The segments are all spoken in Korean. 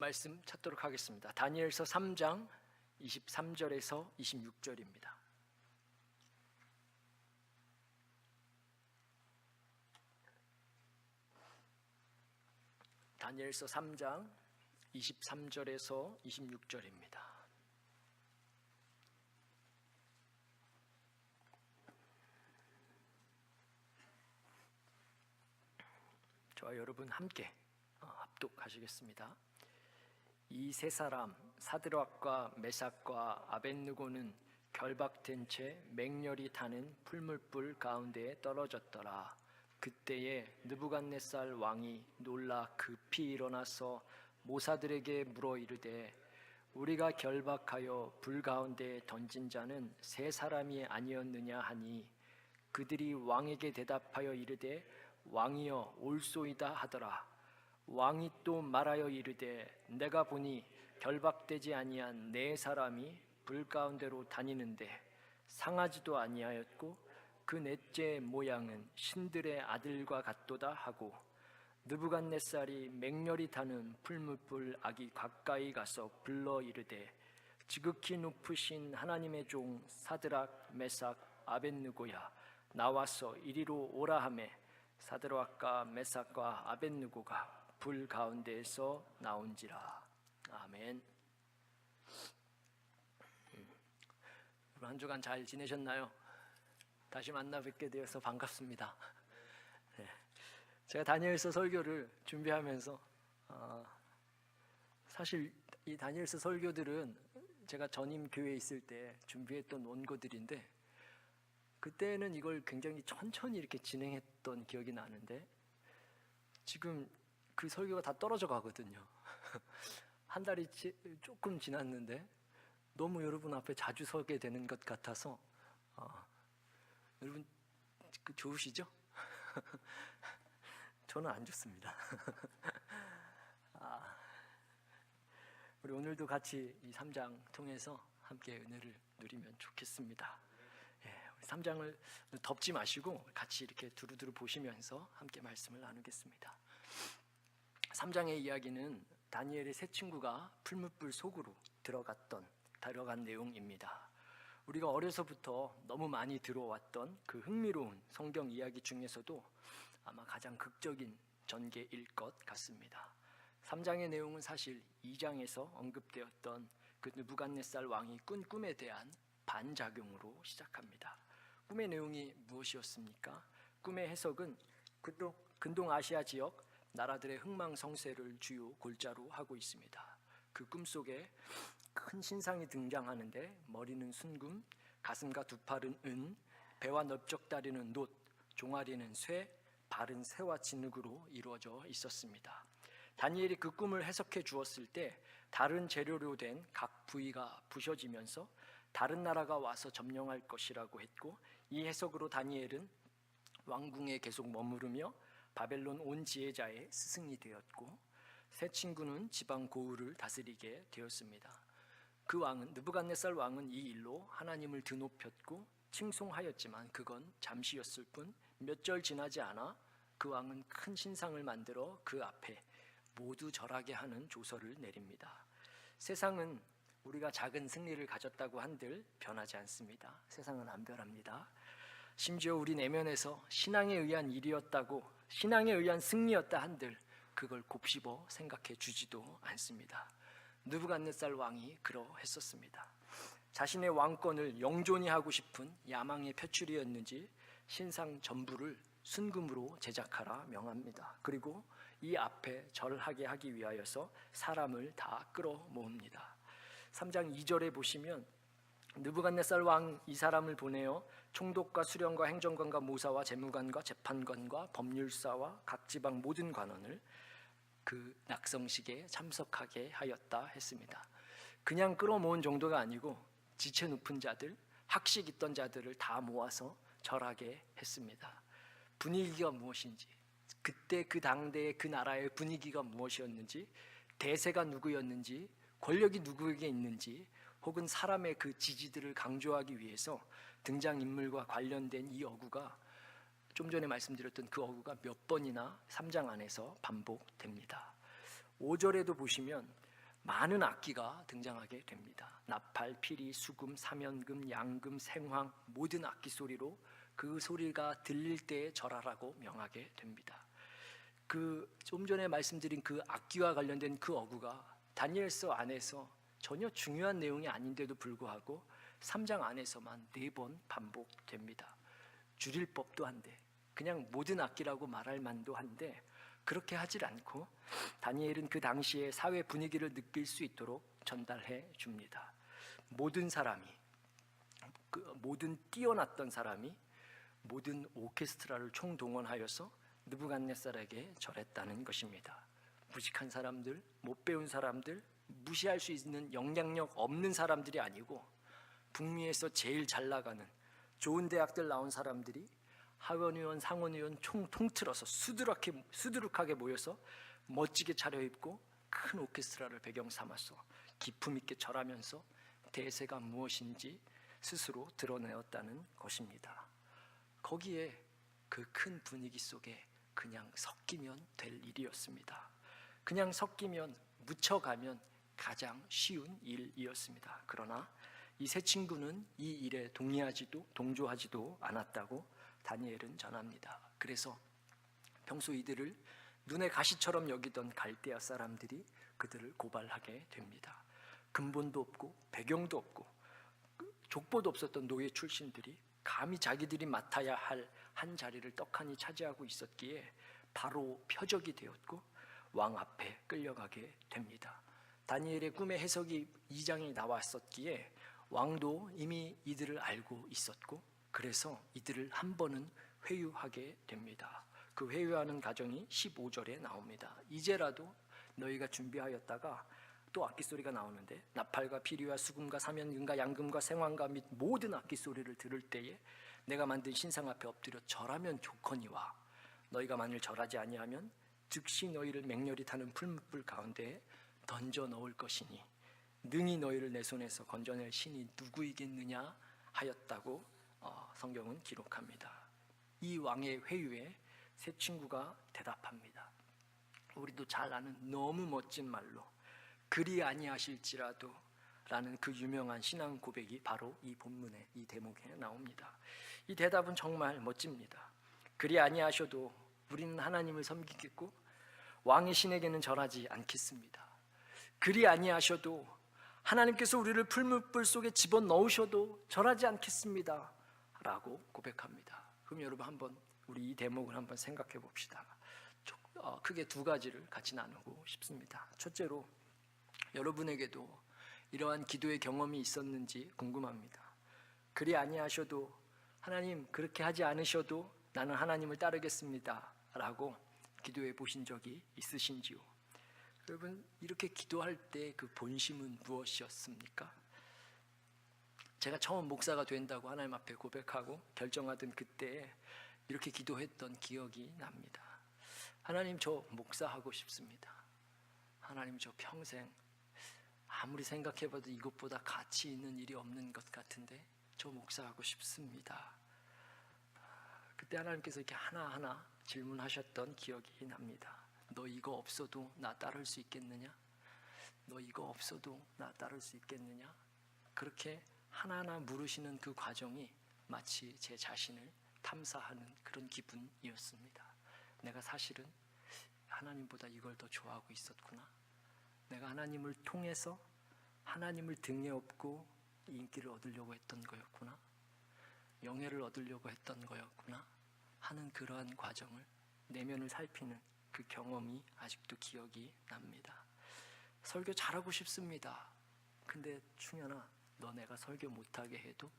말씀 찾도록 하겠습니다. 다니엘서 3장 23절에서 26절입니다. 다니엘서 3장 23절에서 26절입니다. 저와 여러분 함께 합독하시겠습니다. 이 세 사람 사드락과 메삭과 아벳느고는 결박된 채 맹렬히 타는 풀물불 가운데에 떨어졌더라. 그때에 느부갓네살 왕이 놀라 급히 일어나서 모사들에게 물어 이르되 우리가 결박하여 불 가운데에 던진 자는 세 사람이 아니었느냐 하니 그들이 왕에게 대답하여 이르되 왕이여 올소이다 하더라. 왕이 또 말하여 이르되 내가 보니 결박되지 아니한 네 사람이 불 가운데로 다니는데 상하지도 아니하였고 그 넷째 모양은 신들의 아들과 같도다 하고 느부갓네살이 맹렬히 타는 풀무불 악이 가까이 가서 불러 이르되 지극히 높으신 하나님의 종 사드락 메삭 아벳느고야 나와서 이리로 오라 하매 사드락과 메삭과 아벳느고가 불 가운데에서 나온지라. 아멘. 한 주간 잘 지내셨나요? 다시 만나 뵙게 되어서 반갑습니다. 네. 제가 다니엘서 설교를 준비하면서 사실 이 다니엘서 설교들은 제가 전임 교회에 있을 때 준비했던 원고들인데 그때는 이걸 굉장히 천천히 이렇게 진행했던 기억이 나는데 지금 그 설교가 다 떨어져 가거든요. 한 달이 조금 지났는데 너무 여러분 앞에 자주 서게 되는 것 같아서 여러분 좋으시죠? 저는 안 좋습니다. 우리 오늘도 같이 이 3장 통해서 함께 은혜를 누리면 좋겠습니다. 우리 3장을 덮지 마시고 같이 이렇게 두루두루 보시면서 함께 말씀을 나누겠습니다. 3장의 이야기는 다니엘의 세 친구가 풀무불 속으로 들어간 내용입니다. 우리가 어려서부터 너무 많이 들어왔던 그 흥미로운 성경 이야기 중에서도 아마 가장 극적인 전개일 것 같습니다. 3장의 내용은 사실 2장에서 언급되었던 그 느부갓네살 왕이 꾼 꿈에 대한 반작용으로 시작합니다. 꿈의 내용이 무엇이었습니까? 꿈의 해석은 근동 아시아 지역 나라들의 흥망성쇠를 주요 골자로 하고 있습니다. 그 꿈속에 큰 신상이 등장하는데 머리는 순금, 가슴과 두 팔은 은, 배와 넓적다리는 놋, 종아리는 쇠, 발은 새와 진흙으로 이루어져 있었습니다. 다니엘이 그 꿈을 해석해 주었을 때 다른 재료로 된 각 부위가 부셔지면서 다른 나라가 와서 점령할 것이라고 했고 이 해석으로 다니엘은 왕궁에 계속 머무르며 바벨론 온 지혜자의 스승이 되었고 세 친구는 지방 고을을 다스리게 되었습니다. 그 왕은 느부갓네살 왕은 이 일로 하나님을 드높였고 칭송하였지만 그건 잠시였을 뿐 몇 절 지나지 않아 그 왕은 큰 신상을 만들어 그 앞에 모두 절하게 하는 조서를 내립니다. 세상은 우리가 작은 승리를 가졌다고 한들 변하지 않습니다. 세상은 안 변합니다. 심지어 우리 내면에서 신앙에 의한 일이었다고 신앙에 의한 승리였다 한들 그걸 곱씹어 생각해 주지도 않습니다. 느부갓네살 왕이 그러했었습니다. 자신의 왕권을 영존히 하고 싶은 야망의 표출이었는지 신상 전부를 순금으로 제작하라 명합니다. 그리고 이 앞에 절하게 하기 위하여서 사람을 다 끌어모읍니다. 3장 2절에 보시면 느부갓네살 왕 이 사람을 보내어 총독과 수령과 행정관과 모사와 재무관과 재판관과 법률사와 각 지방 모든 관원을 그 낙성식에 참석하게 하였다 했습니다. 그냥 끌어모은 정도가 아니고 지체 높은 자들, 학식 있던 자들을 다 모아서 절하게 했습니다. 분위기가 무엇인지, 그때 그 당대의 그 나라의 분위기가 무엇이었는지, 대세가 누구였는지, 권력이 누구에게 있는지 혹은 사람의 그 지지들을 강조하기 위해서 등장인물과 관련된 이 어구가 좀 전에 말씀드렸던 그 어구가 몇 번이나 3장 안에서 반복됩니다. 5절에도 보시면 많은 악기가 등장하게 됩니다. 나팔, 피리, 수금, 사면금, 양금, 생황 모든 악기 소리로 그 소리가 들릴 때에 절하라고 명하게 됩니다. 좀 전에 말씀드린 그 악기와 관련된 그 어구가 다니엘서 안에서 전혀 중요한 내용이 아닌데도 불구하고 3장 안에서만 4번 반복됩니다. 줄일 법도 한데 그냥 모든 악기라고 말할 만도 한데 그렇게 하질 않고 다니엘은 그 당시의 사회 분위기를 느낄 수 있도록 전달해 줍니다. 모든 사람이, 모든 뛰어났던 사람이 모든 오케스트라를 총동원하여서 느부갓네살에게 절했다는 것입니다. 무식한 사람들, 못 배운 사람들, 무시할 수 있는 영향력 없는 사람들이 아니고 북미에서 제일 잘 나가는 좋은 대학들 나온 사람들이 하원의원, 상원의원 총 통틀어서 수두룩하게 모여서 멋지게 차려입고 큰 오케스트라를 배경 삼아서 기품 있게 절하면서 대세가 무엇인지 스스로 드러내었다는 것입니다. 거기에 그 큰 분위기 속에 그냥 섞이면 될 일이었습니다. 그냥 섞이면 묻혀가면 가장 쉬운 일이었습니다. 그러나 이 세 친구는 이 일에 동조하지도 않았다고 다니엘은 전합니다. 그래서 평소 이들을 눈의 가시처럼 여기던 갈대아 사람들이 그들을 고발하게 됩니다. 근본도 없고 배경도 없고 족보도 없었던 노예 출신들이 감히 자기들이 맡아야 할 한 자리를 떡하니 차지하고 있었기에 바로 표적이 되었고 왕 앞에 끌려가게 됩니다. 다니엘의 꿈의 해석이 2장에 나왔었기에 왕도 이미 이들을 알고 있었고 그래서 이들을 한 번은 회유하게 됩니다. 그 회유하는 과정이 15절에 나옵니다. 이제라도 너희가 준비하였다가 또 악기 소리가 나오는데 나팔과 피리와 수금과 사면금과 양금과 생황과 및 모든 악기 소리를 들을 때에 내가 만든 신상 앞에 엎드려 절하면 좋거니와 너희가 만일 절하지 아니하면 즉시 너희를 맹렬히 타는 풀무불 가운데에 던져 넣을 것이니 능히 너희를 내 손에서 건져낼 신이 누구이겠느냐 하였다고 성경은 기록합니다. 이 왕의 회유에 세 친구가 대답합니다. 우리도 잘 아는 너무 멋진 말로 그리 아니하실지라도 라는 그 유명한 신앙 고백이 바로 이 본문의 이 대목에 나옵니다. 이 대답은 정말 멋집니다. 그리 아니하셔도 우리는 하나님을 섬기겠고 왕의 신에게는 절하지 않겠습니다. 그리 아니하셔도 하나님께서 우리를 풀무불 속에 집어넣으셔도 절하지 않겠습니다 라고 고백합니다. 그럼 여러분 한번 우리 이 대목을 한번 생각해 봅시다. 크게 두 가지를 같이 나누고 싶습니다. 첫째로 여러분에게도 이러한 기도의 경험이 있었는지 궁금합니다. 그리 아니하셔도 하나님 그렇게 하지 않으셔도 나는 하나님을 따르겠습니다 라고 기도해 보신 적이 있으신지요? 여러분 이렇게 기도할 때 그 본심은 무엇이었습니까? 제가 처음 목사가 된다고 하나님 앞에 고백하고 결정하던 그때에 이렇게 기도했던 기억이 납니다. 하나님 저 목사하고 싶습니다. 하나님 저 평생 아무리 생각해봐도 이것보다 가치 있는 일이 없는 것 같은데 저 목사하고 싶습니다. 그때 하나님께서 이렇게 하나하나 질문하셨던 기억이 납니다. 너 이거 없어도 나 따를 수 있겠느냐? 너 이거 없어도 나 따를 수 있겠느냐? 그렇게 하나하나 물으시는 그 과정이 마치 제 자신을 탐사하는 그런 기분이었습니다. 내가 사실은 하나님보다 이걸 더 좋아하고 있었구나. 내가 하나님을 통해서 하나님을 등에 업고 인기를 얻으려고 했던 거였구나. 명예를 얻으려고 했던 거였구나 하는 그러한 과정을 내면을 살피는 그 경험이 아직도 기억이 납니다. 설교 잘하고 싶습니다. 근데 충현아 너 내가 설교 못하게 해도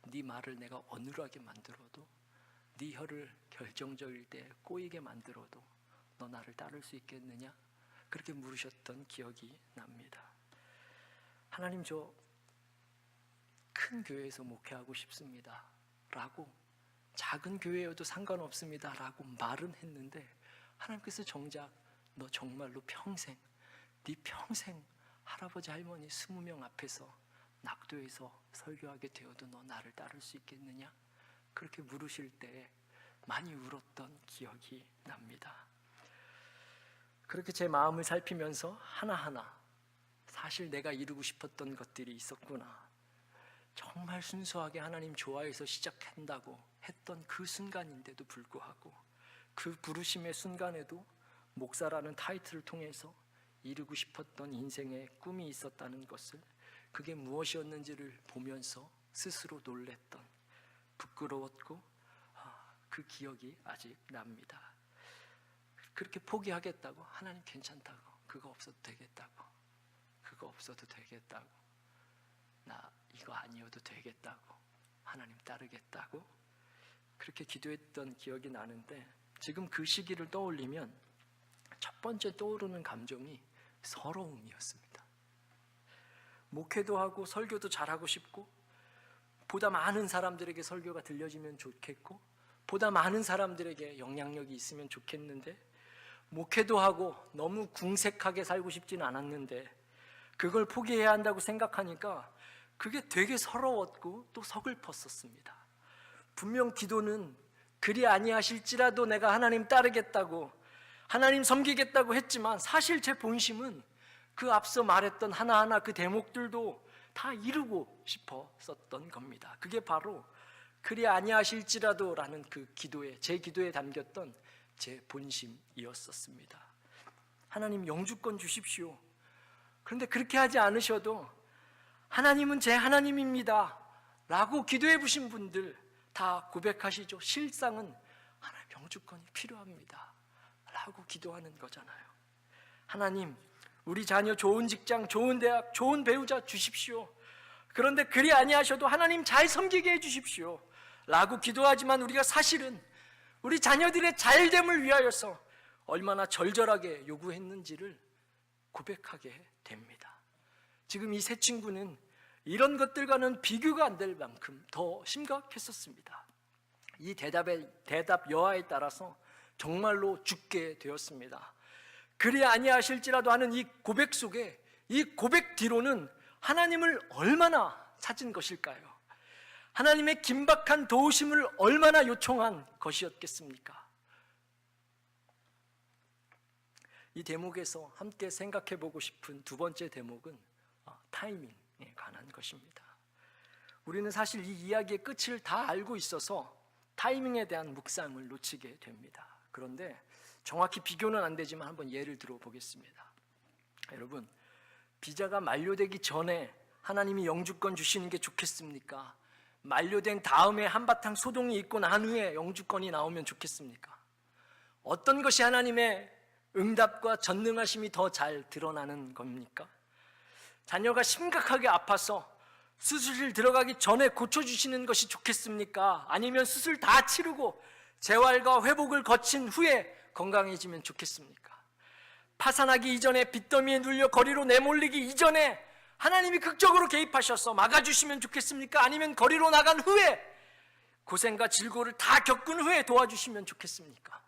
네 말을 내가 어눌하게 만들어도 네 혀를 결정적일 때 꼬이게 만들어도 너 나를 따를 수 있겠느냐? 그렇게 물으셨던 기억이 납니다. 하나님 저 큰 교회에서 목회하고 싶습니다 라고 작은 교회여도 상관없습니다 라고 말은 했는데 하나님께서 정작 너 정말로 평생 네 평생 할아버지 할머니 20명 앞에서 낙도에서 설교하게 되어도 너 나를 따를 수 있겠느냐? 그렇게 물으실 때 많이 울었던 기억이 납니다. 그렇게 제 마음을 살피면서 하나하나 사실 내가 이루고 싶었던 것들이 있었구나. 정말 순수하게 하나님 좋아해서 시작한다고 했던 그 순간인데도 불구하고 그 부르심의 순간에도 목사라는 타이틀을 통해서 이루고 싶었던 인생의 꿈이 있었다는 것을, 그게 무엇이었는지를 보면서 스스로 놀랬던, 부끄러웠고 그 기억이 아직 납니다. 그렇게 포기하겠다고, 하나님 괜찮다고, 그거 없어도 되겠다고, 그거 없어도 되겠다고, 나 이거 아니어도 되겠다고, 하나님 따르겠다고 그렇게 기도했던 기억이 나는데, 지금 그 시기를 떠올리면 첫 번째 떠오르는 감정이 서러움이었습니다. 목회도 하고 설교도 잘하고 싶고, 보다 많은 사람들에게 설교가 들려지면 좋겠고, 보다 많은 사람들에게 영향력이 있으면 좋겠는데, 목회도 하고 너무 궁색하게 살고 싶진 않았는데 그걸 포기해야 한다고 생각하니까 그게 되게 서러웠고 또 서글펐었습니다. 분명 기도는 그리 아니하실지라도 내가 하나님 따르겠다고, 하나님 섬기겠다고 했지만 사실 제 본심은 그 앞서 말했던 하나하나 그 대목들도 다 이루고 싶었었던 겁니다. 그게 바로 그리 아니하실지라도 라는 그 기도에, 제 기도에 담겼던 제 본심이었었습니다. 하나님 영주권 주십시오. 그런데 그렇게 하지 않으셔도 하나님은 제 하나님입니다 라고 기도해 보신 분들 다 고백하시죠. 실상은 하나님 영주권이 필요합니다 라고 기도하는 거잖아요. 하나님, 우리 자녀 좋은 직장, 좋은 대학, 좋은 배우자 주십시오. 그런데 그리 아니하셔도 하나님 잘 섬기게 해주십시오 라고 기도하지만, 우리가 사실은 우리 자녀들의 잘됨을 위하여서 얼마나 절절하게 요구했는지를 고백하게 됩니다. 지금 이 세 친구는 이런 것들과는 비교가 안 될 만큼 더 심각했었습니다. 이 대답 여하에 따라서 정말로 죽게 되었습니다. 그리 아니하실지라도 하는 이 고백 속에, 이 고백 뒤로는 하나님을 얼마나 찾은 것일까요? 하나님의 긴박한 도우심을 얼마나 요청한 것이었겠습니까? 이 대목에서 함께 생각해 보고 싶은 두 번째 대목은 타이밍에 관한 것입니다. 우리는 사실 이 이야기의 끝을 다 알고 있어서 타이밍에 대한 묵상을 놓치게 됩니다. 그런데 정확히 비교는 안 되지만 한번 예를 들어 보겠습니다. 여러분, 비자가 만료되기 전에 하나님이 영주권 주시는 게 좋겠습니까? 만료된 다음에 한바탕 소동이 있고 난 후에 영주권이 나오면 좋겠습니까? 어떤 것이 하나님의 응답과 전능하심이 더 잘 드러나는 겁니까? 자녀가 심각하게 아파서 수술실 들어가기 전에 고쳐주시는 것이 좋겠습니까? 아니면 수술 다 치르고 재활과 회복을 거친 후에 건강해지면 좋겠습니까? 파산하기 이전에, 빚더미에 눌려 거리로 내몰리기 이전에 하나님이 극적으로 개입하셔서 막아주시면 좋겠습니까? 아니면 거리로 나간 후에 고생과 질고를 다 겪은 후에 도와주시면 좋겠습니까?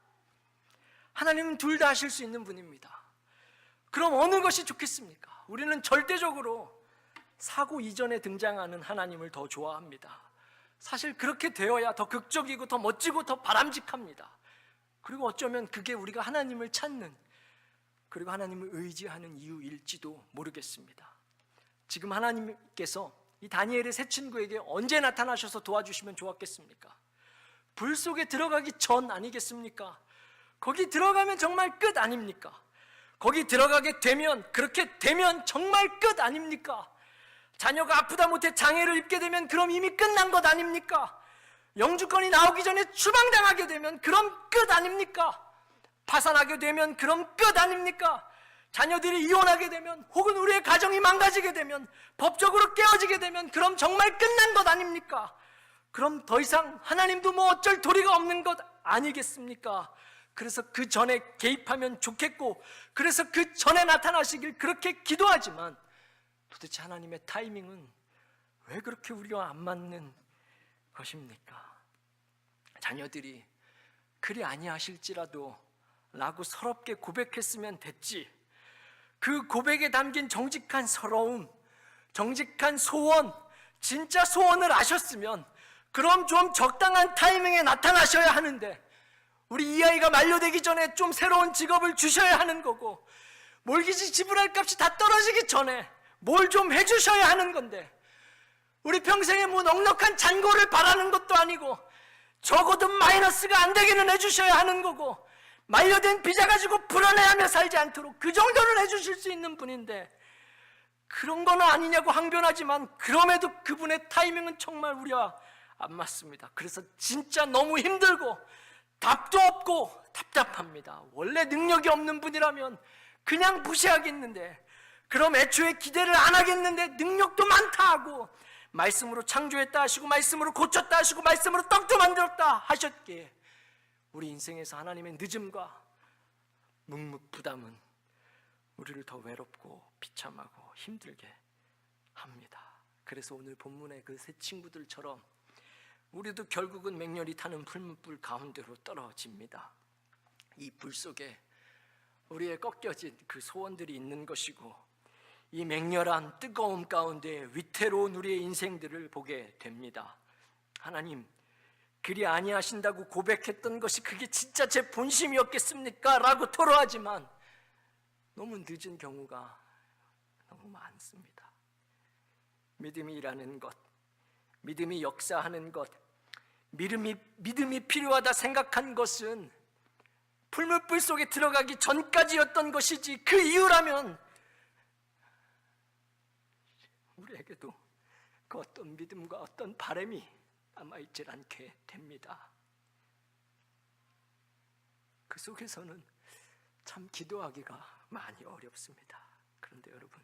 하나님은 둘 다 하실 수 있는 분입니다. 그럼 어느 것이 좋겠습니까? 우리는 절대적으로 사고 이전에 등장하는 하나님을 더 좋아합니다. 사실 그렇게 되어야 더 극적이고 더 멋지고 더 바람직합니다. 그리고 어쩌면 그게 우리가 하나님을 찾는, 그리고 하나님을 의지하는 이유일지도 모르겠습니다. 지금 하나님께서 이 다니엘의 세 친구에게 언제 나타나셔서 도와주시면 좋았겠습니까? 불 속에 들어가기 전 아니겠습니까? 거기 들어가면 정말 끝 아닙니까? 거기 들어가게 되면, 그렇게 되면 정말 끝 아닙니까? 자녀가 아프다 못해 장애를 입게 되면 그럼 이미 끝난 것 아닙니까? 영주권이 나오기 전에 추방당하게 되면 그럼 끝 아닙니까? 파산하게 되면 그럼 끝 아닙니까? 자녀들이 이혼하게 되면, 혹은 우리의 가정이 망가지게 되면, 법적으로 깨어지게 되면 그럼 정말 끝난 것 아닙니까? 그럼 더 이상 하나님도 뭐 어쩔 도리가 없는 것 아니겠습니까? 그래서 그 전에 개입하면 좋겠고, 그래서 그 전에 나타나시길 그렇게 기도하지만, 도대체 하나님의 타이밍은 왜 그렇게 우리와 안 맞는 것입니까? 자녀들이 그리 아니하실지라도 라고 서럽게 고백했으면 됐지, 그 고백에 담긴 정직한 서러움, 정직한 소원, 진짜 소원을 아셨으면 그럼 좀 적당한 타이밍에 나타나셔야 하는데, 우리 이 아이가 만료되기 전에 좀 새로운 직업을 주셔야 하는 거고, 몰기지 지불할 값이 다 떨어지기 전에 뭘 좀 해주셔야 하는 건데, 우리 평생에 뭐 넉넉한 잔고를 바라는 것도 아니고 적어도 마이너스가 안 되기는 해주셔야 하는 거고, 만료된 비자 가지고 불안해하며 살지 않도록 그 정도는 해주실 수 있는 분인데 그런 건 아니냐고 항변하지만, 그럼에도 그분의 타이밍은 정말 우리와 안 맞습니다. 그래서 진짜 너무 힘들고 답도 없고 답답합니다. 원래 능력이 없는 분이라면 그냥 무시하겠는데, 그럼 애초에 기대를 안 하겠는데 능력도 많다 하고 말씀으로 창조했다 하시고 말씀으로 고쳤다 하시고 말씀으로 떡도 만들었다 하셨기에 우리 인생에서 하나님의 늦음과 묵묵부담은 우리를 더 외롭고 비참하고 힘들게 합니다. 그래서 오늘 본문의 그 세 친구들처럼 우리도 결국은 맹렬히 타는 풀무불 가운데로 떨어집니다. 이 불 속에 우리의 꺾여진 그 소원들이 있는 것이고, 이 맹렬한 뜨거움 가운데 위태로운 우리의 인생들을 보게 됩니다. 하나님, 그리 아니하신다고 고백했던 것이 그게 진짜 제 본심이었겠습니까? 라고 토로하지만 너무 늦은 경우가 너무 많습니다. 믿음이 일하는 것, 믿음이 역사하는 것, 믿음이 필요하다 생각한 것은 풀무불 속에 들어가기 전까지였던 것이지, 그 이후라면 우리에게도 그 어떤 믿음과 어떤 바람이 남아있질 않게 됩니다. 그 속에서는 참 기도하기가 많이 어렵습니다. 그런데 여러분,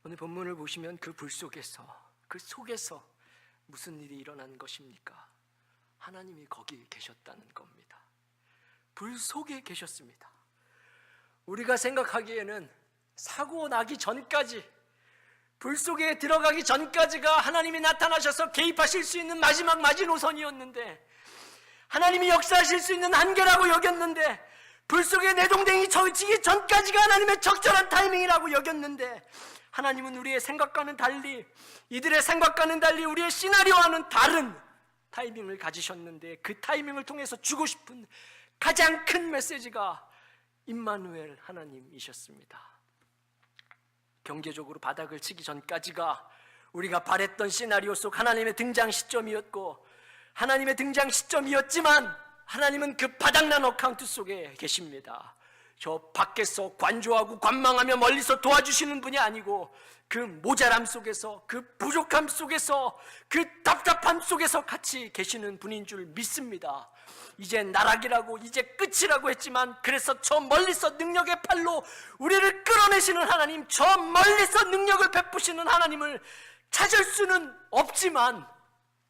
오늘 본문을 보시면 그 불 속에서, 그 속에서 무슨 일이 일어난 것입니까? 하나님이 거기 계셨다는 겁니다. 불 속에 계셨습니다. 우리가 생각하기에는 사고 나기 전까지, 불 속에 들어가기 전까지가 하나님이 나타나셔서 개입하실 수 있는 마지막 마지노선이었는데, 하나님이 역사하실 수 있는 한계라고 여겼는데, 불 속에 내동댕이 쳐지기 전까지가 하나님의 적절한 타이밍이라고 여겼는데, 하나님은 우리의 생각과는 달리, 이들의 생각과는 달리 우리의 시나리오와는 다른 타이밍을 가지셨는데, 그 타이밍을 통해서 주고 싶은 가장 큰 메시지가 임마누엘 하나님이셨습니다. 경제적으로 바닥을 치기 전까지가 우리가 바랬던 시나리오 속 하나님의 등장 시점이었고, 하나님의 등장 시점이었지만 하나님은 그 바닥난 어카운트 속에 계십니다. 저 밖에서 관조하고 관망하며 멀리서 도와주시는 분이 아니고, 그 모자람 속에서, 그 부족함 속에서, 그 답답함 속에서 같이 계시는 분인 줄 믿습니다. 이제 나락이라고, 이제 끝이라고 했지만, 그래서 저 멀리서 능력의 팔로 우리를 끌어내시는 하나님, 저 멀리서 능력을 베푸시는 하나님을 찾을 수는 없지만,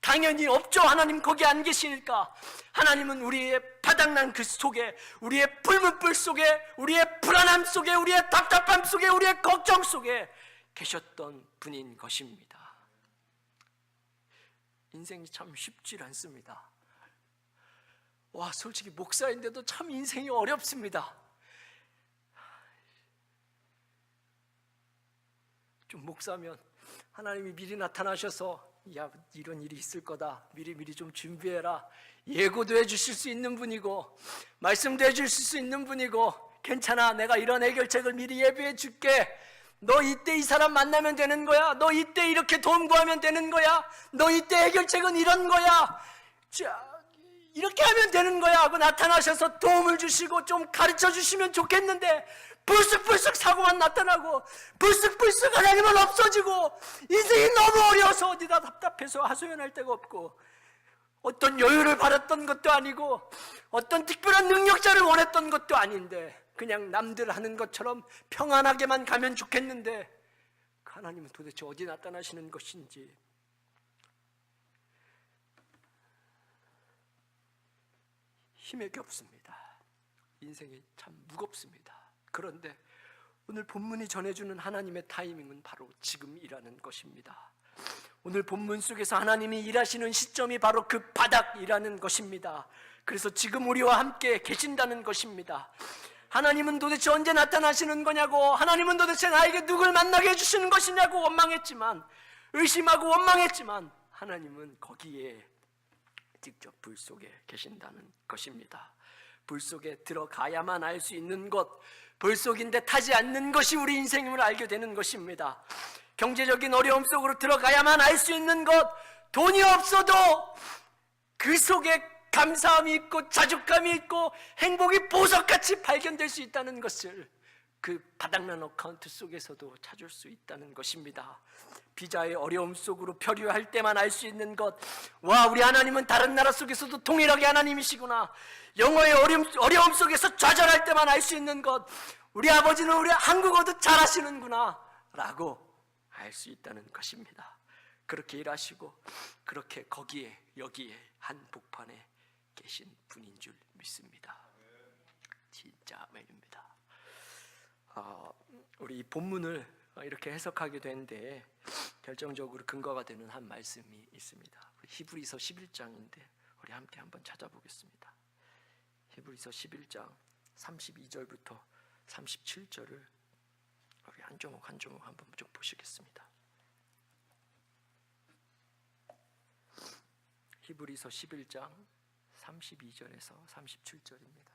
당연히 없죠. 하나님 거기 안 계시니까. 하나님은 우리의 바닥난 그 속에, 우리의 불문불 속에, 우리의 불안함 속에, 우리의 답답함 속에, 우리의 걱정 속에 계셨던 분인 것입니다. 인생이 참 쉽지 않습니다. 와, 솔직히 목사인데도 참 인생이 어렵습니다. 좀 목사면 하나님이 미리 나타나셔서, 야, 이런 일이 있을 거다, 미리 좀 준비해라, 예고도 해주실 수 있는 분이고, 말씀도 해주실 수 있는 분이고, 괜찮아, 내가 이런 해결책을 미리 예비해 줄게, 너 이때 이 사람 만나면 되는 거야, 너 이때 이렇게 도움 구하면 되는 거야, 너 이때 해결책은 이런 거야, 자, 이렇게 하면 되는 거야 하고 나타나셔서 도움을 주시고 좀 가르쳐 주시면 좋겠는데, 불쑥불쑥 사고만 나타나고 불쑥불쑥 하나님은 없어지고, 인생이 너무 어려워서 어디다 답답해서 하소연할 데가 없고, 어떤 여유를 바랐던 것도 아니고 어떤 특별한 능력자를 원했던 것도 아닌데, 그냥 남들 하는 것처럼 평안하게만 가면 좋겠는데, 하나님은 도대체 어디 나타나시는 것인지 힘에게 없습니다. 인생이 참 무겁습니다. 그런데 오늘 본문이 전해주는 하나님의 타이밍은 바로 지금이라는 것입니다. 오늘 본문 속에서 하나님이 일하시는 시점이 바로 그 바닥이라는 것입니다. 그래서 지금 우리와 함께 계신다는 것입니다. 하나님은 도대체 언제 나타나시는 거냐고, 하나님은 도대체 나에게 누굴 만나게 해주시는 것이냐고 원망했지만, 의심하고 원망했지만, 하나님은 거기에 직접 불 속에 계신다는 것입니다. 불 속에 들어가야만 알 수 있는 것, 벌속인데 타지 않는 것이 우리 인생임을 알게 되는 것입니다. 경제적인 어려움 속으로 들어가야만 알 수 있는 것, 돈이 없어도 그 속에 감사함이 있고 자족감이 있고 행복이 보석같이 발견될 수 있다는 것을 그 바닥난 어카운트 속에서도 찾을 수 있다는 것입니다. 비자의 어려움 속으로 표류할 때만 알 수 있는 것, 와, 우리 하나님은 다른 나라 속에서도 동일하게 하나님이시구나. 영어의 어려움 속에서 좌절할 때만 알 수 있는 것, 우리 아버지는 우리 한국어도 잘하시는구나 라고 알 수 있다는 것입니다. 그렇게 일하시고 그렇게 거기에 여기에 한복판에 계신 분인 줄 믿습니다. 진짜 말입니다. 우리 이 본문을 이렇게 해석하게 되는데 결정적으로 근거가 되는 한 말씀이 있습니다. 히브리서 11장인데 우리 함께 한번 찾아보겠습니다. 히브리서 11장 32절부터 37절을 우리 한 조목 한 조목 한번 좀 보시겠습니다. 히브리서 11장 32절에서 37절입니다.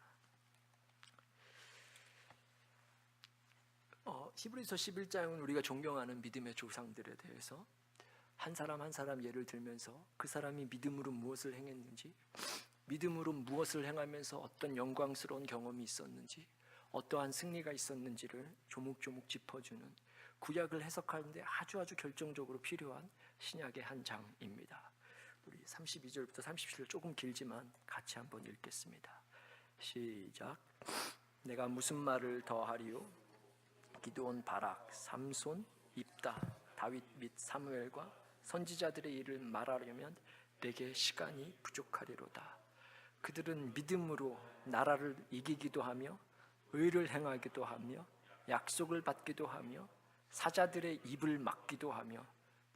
히브리서 11장은 우리가 존경하는 믿음의 조상들에 대해서 한 사람 한 사람 예를 들면서 그 사람이 믿음으로 무엇을 행했는지, 믿음으로 무엇을 행하면서 어떤 영광스러운 경험이 있었는지, 어떠한 승리가 있었는지를 조목조목 짚어주는 구약을 해석하는데 아주 결정적으로 필요한 신약의 한 장입니다. 우리 32절부터 37절 조금 길지만 같이 한번 읽겠습니다. 시작. 내가 무슨 말을 더하리요? 기드온, 바락, 삼손, 입다, 다윗 및 사무엘과 선지자들의 일을 말하려면 내게 시간이 부족하리로다. 그들은 믿음으로 나라를 이기기도 하며 의를 행하기도 하며 약속을 받기도 하며 사자들의 입을 막기도 하며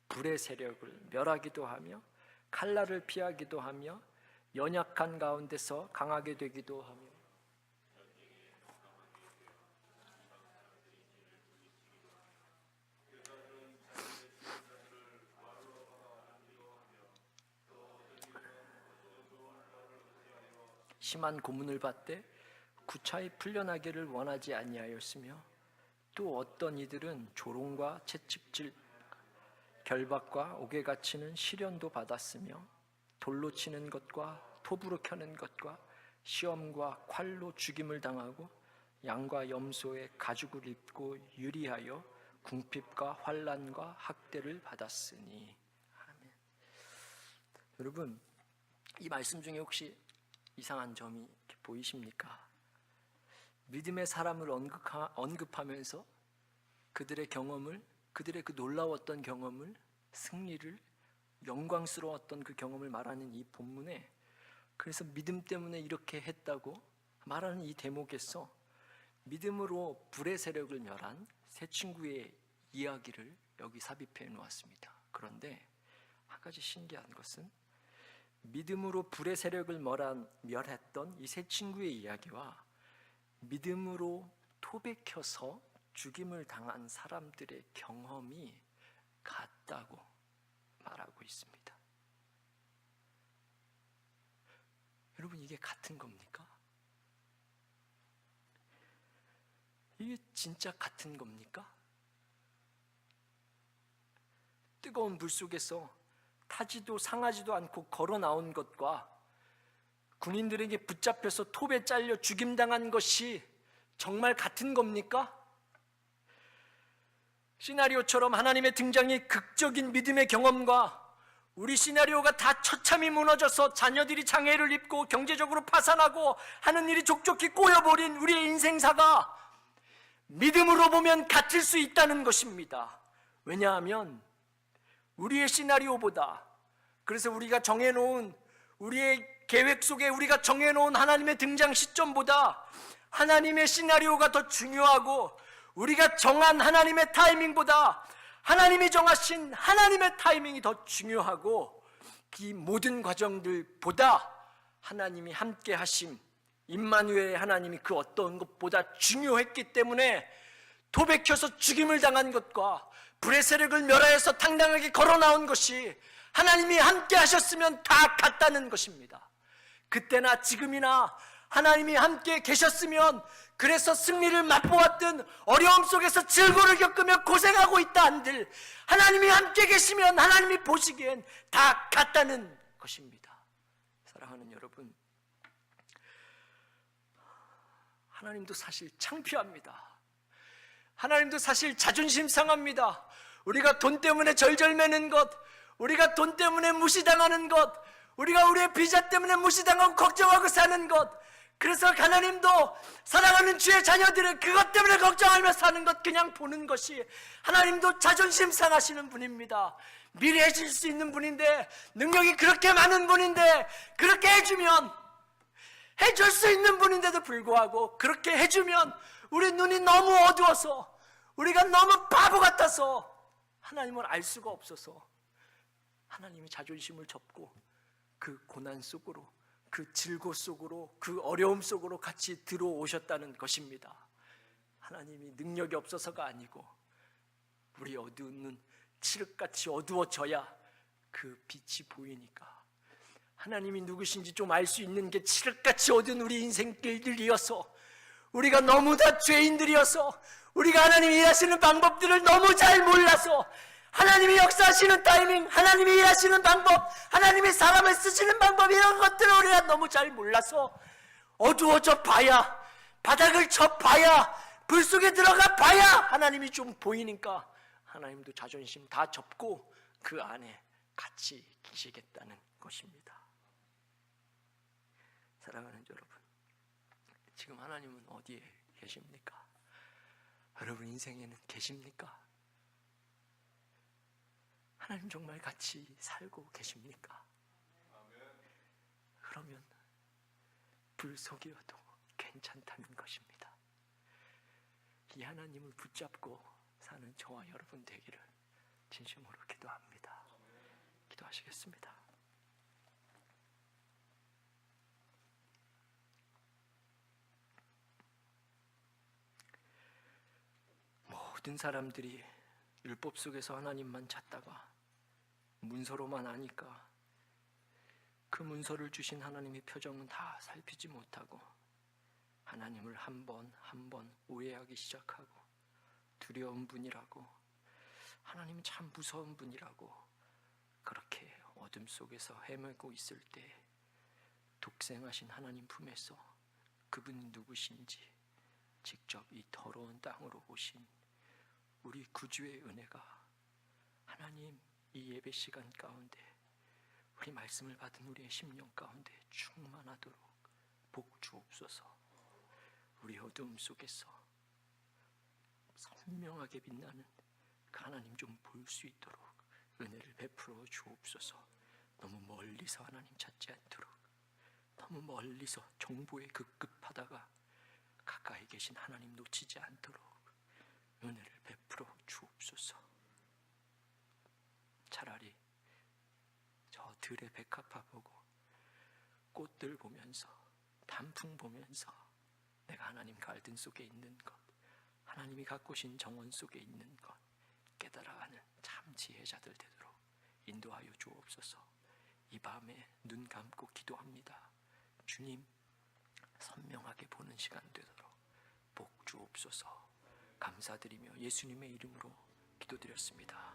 불의 세력을 멸하기도 하며 칼날을 피하기도 하며 연약한 가운데서 강하게 되기도 하며 심한 고문을 받되 구차히 풀려나기를 원하지 아니하였으며 또 어떤 이들은 조롱과 채찍질, 결박과 옥에 갇히는 시련도 받았으며 돌로 치는 것과 톱으로 켜는 것과 시험과 칼로 죽임을 당하고 양과 염소의 가죽을 입고 유리하여 궁핍과 환난과 학대를 받았으니. 아멘. 여러분, 이 말씀 중에 혹시 이상한 점이 보이십니까? 믿음의 사람을 언급하면서 그들의 경험을, 그들의 그 놀라웠던 경험을, 승리를, 영광스러웠던 그 경험을 말하는 이 본문에, 그래서 믿음 때문에 이렇게 했다고 말하는 이 대목에서 믿음으로 불의 세력을 멸한 세 친구의 이야기를 여기 삽입해 놓았습니다. 그런데 한 가지 신기한 것은 믿음으로 불의 세력을 멸했던 이 세 친구의 이야기와 믿음으로 톱에 켜서 죽임을 당한 사람들의 경험이 같다고 말하고 있습니다. 여러분, 이게 같은 겁니까? 이게 진짜 같은 겁니까? 뜨거운 불 속에서 타지도 상하지도 않고 걸어 나온 것과 군인들에게 붙잡혀서 톱에 잘려 죽임당한 것이 정말 같은 겁니까? 시나리오처럼 하나님의 등장이 극적인 믿음의 경험과 우리 시나리오가 다 처참히 무너져서 자녀들이 장애를 입고 경제적으로 파산하고 하는 일이 족족히 꼬여버린 우리의 인생사가 믿음으로 보면 같을 수 있다는 것입니다. 왜냐하면 우리의 시나리오보다, 그래서 우리가 정해놓은 우리의 계획 속에 우리가 정해놓은 하나님의 등장 시점보다 하나님의 시나리오가 더 중요하고, 우리가 정한 하나님의 타이밍보다 하나님이 정하신 하나님의 타이밍이 더 중요하고, 이 모든 과정들보다 하나님이 함께 하심, 임마누엘의 하나님이 그 어떤 것보다 중요했기 때문에 톱에 켜서 죽임을 당한 것과 불의 세력을 멸하여서 당당하게 걸어 나온 것이 하나님이 함께 하셨으면 다 같다는 것입니다. 그때나 지금이나 하나님이 함께 계셨으면 그래서 승리를 맛보았든 어려움 속에서 즐거움을 겪으며 고생하고 있다 한들 하나님이 함께 계시면 하나님이 보시기엔 다 같다는 것입니다. 사랑하는 여러분, 하나님도 사실 창피합니다. 하나님도 사실 자존심 상합니다. 우리가 돈 때문에 절절매는 것, 우리가 돈 때문에 무시당하는 것, 우리가 우리의 비자 때문에 무시당하고 걱정하고 사는 것, 그래서 하나님도 사랑하는 주의 자녀들은 그것 때문에 걱정하며 사는 것 그냥 보는 것이, 하나님도 자존심 상하시는 분입니다. 미래해질 수 있는 분인데, 능력이 그렇게 많은 분인데, 그렇게 해주면, 해줄 수 있는 분인데도 불구하고 그렇게 해주면 우리 눈이 너무 어두워서, 우리가 너무 바보 같아서 하나님을 알 수가 없어서 하나님이 자존심을 접고 그 고난 속으로, 그 질고 속으로, 그 어려움 속으로 같이 들어오셨다는 것입니다. 하나님이 능력이 없어서가 아니고 우리 어두운 눈, 칠흑같이 어두워져야 그 빛이 보이니까, 하나님이 누구신지 좀 알 수 있는 게 칠흑같이 어두운 우리 인생길들이어서, 우리가 너무나 죄인들이어서, 우리가 하나님이 일하시는 방법들을 너무 잘 몰라서, 하나님이 역사하시는 타이밍, 하나님이 일하시는 방법, 하나님이 사람을 쓰시는 방법, 이런 것들을 우리가 너무 잘 몰라서 어두워져 봐야, 바닥을 쳐 봐야, 불 속에 들어가 봐야 하나님이 좀 보이니까 하나님도 자존심 다 접고 그 안에 같이 계시겠다는 것입니다. 사랑하는 여러분, 지금 하나님은 어디에 계십니까? 여러분 인생에는 계십니까? 하나님 정말 같이 살고 계십니까? 그러면 불 속이어도 괜찮다는 것입니다. 이 하나님을 붙잡고 사는 저와 여러분 되기를 진심으로 기도합니다. 기도하시겠습니다. 모든 사람들이 율법 속에서 하나님만 찾다가 문서로만 아니까 그 문서를 주신 하나님의 표정은 다 살피지 못하고 하나님을 한 번 한 번 오해하기 시작하고, 두려운 분이라고, 하나님은 참 무서운 분이라고 그렇게 어둠 속에서 헤매고 있을 때 독생하신 하나님 품에서 그분이 누구신지 직접 이 더러운 땅으로 오신 우리 구주의 은혜가 하나님 이 예배 시간 가운데, 우리 말씀을 받은 우리의 심령 가운데 충만하도록 복 주옵소서. 우리 어두움 속에서 선명하게 빛나는 그 하나님 좀 볼 수 있도록 은혜를 베풀어 주옵소서. 너무 멀리서 하나님 찾지 않도록, 너무 멀리서 정보에 급급하다가 가까이 계신 하나님 놓치지 않도록 은혜를 베풀어 주옵소서. 차라리 저 들의 백합화 보고, 꽃들 보면서, 단풍 보면서 내가 하나님 갈등 속에 있는 것, 하나님이 갖고 오신 정원 속에 있는 것 깨달아가는 참 지혜자들 되도록 인도하여 주옵소서. 이 밤에 눈 감고 기도합니다. 주님, 선명하게 보는 시간 되도록 복 주옵소서. 감사드리며 예수님의 이름으로 기도드렸습니다.